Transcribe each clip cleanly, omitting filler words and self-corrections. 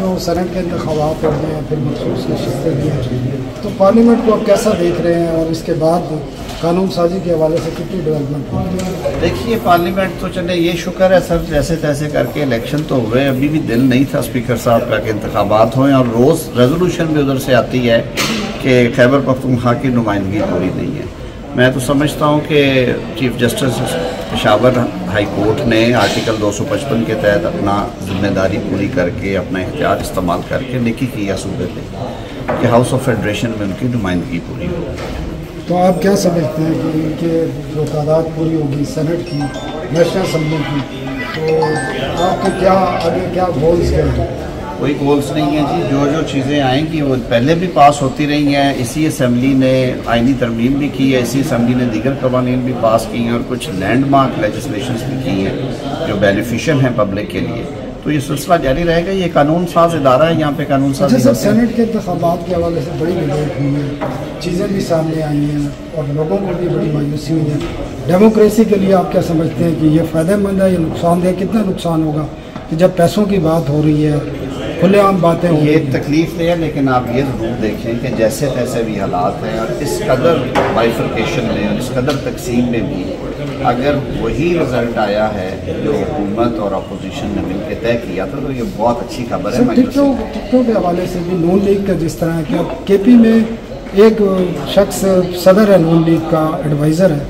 जो सेनेट के इंतखाबात हो गए हैं, फिर मखसूस नशिस्तें भी हैं, तो पार्लियामेंट को आप कैसा देख रहे हैं और इसके बाद कानून साजी के हवाले से कितनी डेवलपमेंट होगी? देखिए, पार्लियामेंट तो चले, ये शुक्र है सर जैसे तैसे करके इलेक्शन तो हुए, अभी भी दिल नहीं था स्पीकर साहब का कि इंतखाबात हों, और रोज़ रेजोल्यूशन भी उधर से आती है कि खैबर पख्तूनख्वा की नुमाइंदगी पूरी नहीं है। मैं तो समझता हूँ कि chief justice Peshawar high court ने आर्टिकल 255 के तहत अपना जिम्मेदारी पूरी करके, अपना इख्तियार इस्तेमाल करके लिखी की है सूबे पे कि हाउस ऑफ फेडरेशन में उनकी नुमाइंदगी पूरी हो। तो आप क्या समझते हैं कि इनके जो तादाद पूरी होगी सेनेट की, नेशनल असम्बली की, तो आपके क्या आगे क्या गोल्स क्या हैं? कोई गोल्स नहीं है जी, जो चीज़ें आएंगी वो पहले भी पास होती रही हैं। इसी असम्बली ने आइनी तरमीम भी की है, इसी असम्बली ने दीगर कवानीन भी पास की हैं और कुछ लैंडमार्क लेजिस्लेशंस भी की हैं जो बेनिफिशियल हैं पब्लिक के लिए। तो ये सिलसिला जारी रहेगा। ये कानून साज इदारा है, यहाँ पे कानून साज। जैसे सेनेट के इंतखाबात के हवाले से बड़ी डिबेट हुई है, चीज़ें भी सामने आई हैं और लोगों को भी बड़ी मायूसी हुई है। डेमोक्रेसी के लिए आप क्या समझते हैं कि ये फ़ायदेमंद है या नुकसानदेह? कितना नुकसान होगा कि जब पैसों की बात हो रही है, खुलेआम बातें हो रही हैं? ये तकलीफ नहीं है, लेकिन आप ये ज़रूर देखें कि जैसे तैसे भी हालात हैं और इस कदर बाइफरकेशन में और इस कदर तकसीम में भी अगर वही रिजल्ट आया है जो हुकूमत और अपोजिशन ने मिलकर तय किया था, तो ये बहुत अच्छी खबर है। टिकटों के हवाले से भी नून लीग का जिस तरह कि अब केपी में एक शख्स सदर है नून लीग का, एडवाइज़र है,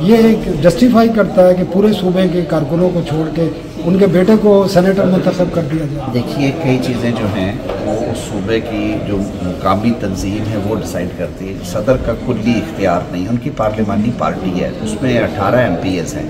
ये एक जस्टिफाई करता है कि पूरे सूबे के कारकुनों को छोड़ के उनके बेटे को सेनेटर मुंतखब कर दिया जाए। देखिए, कई चीज़ें जो हैं वो उस सूबे की जो मुकामी तंजीम है वो डिसाइड करती है। सदर का कुल्ली इख्तियार नहीं, उनकी पार्लिमानी पार्टी है, उसमें 18 MPs हैं।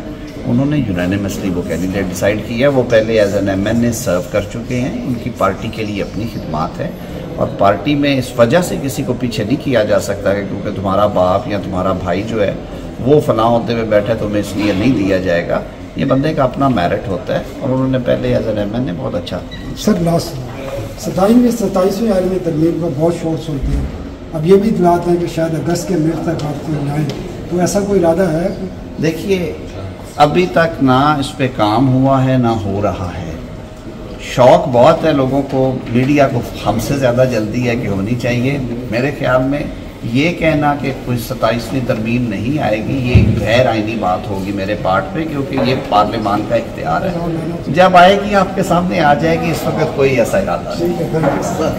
उन्होंने यूनानिमसली वो कैंडिडेट डिसाइड किया। वो पहले एज एन MNA सर्व कर चुके हैं, उनकी पार्टी के लिए अपनी खिदमात है और पार्टी में इस वजह से किसी को पीछे नहीं किया जा सकता कि क्योंकि तुम्हारा बाप या तुम्हारा भाई जो है वो फलां होते हुए बैठे तुम्हें इसलिए नहीं दिया जाएगा। ये बंदे का अपना मेरिट होता है और उन्होंने पहले एज एन MNA बहुत अच्छा। सर लास्ट 27वीं आलमी तरमीम का बहुत शोर सुनते हैं, अब ये भी इतलात है कि शायद अगस्त के मिड तक आपको लाएँ, तो ऐसा कोई इरादा है? देखिए, अभी तक ना इस पे काम हुआ है ना हो रहा है। शौक़ बहुत है लोगों को, मीडिया को हमसे ज़्यादा जल्दी है कि होनी चाहिए। मेरे ख्याल में ये कहना कि कोई 27वीं तरमीम नहीं आएगी, ये गैर आइनी बात होगी मेरे पार्ट पे, क्योंकि ये पार्लियामान का इख्तियार है। जब आएगी आपके सामने आ जाएगी, इस वक्त कोई ऐसा इरादा नहीं।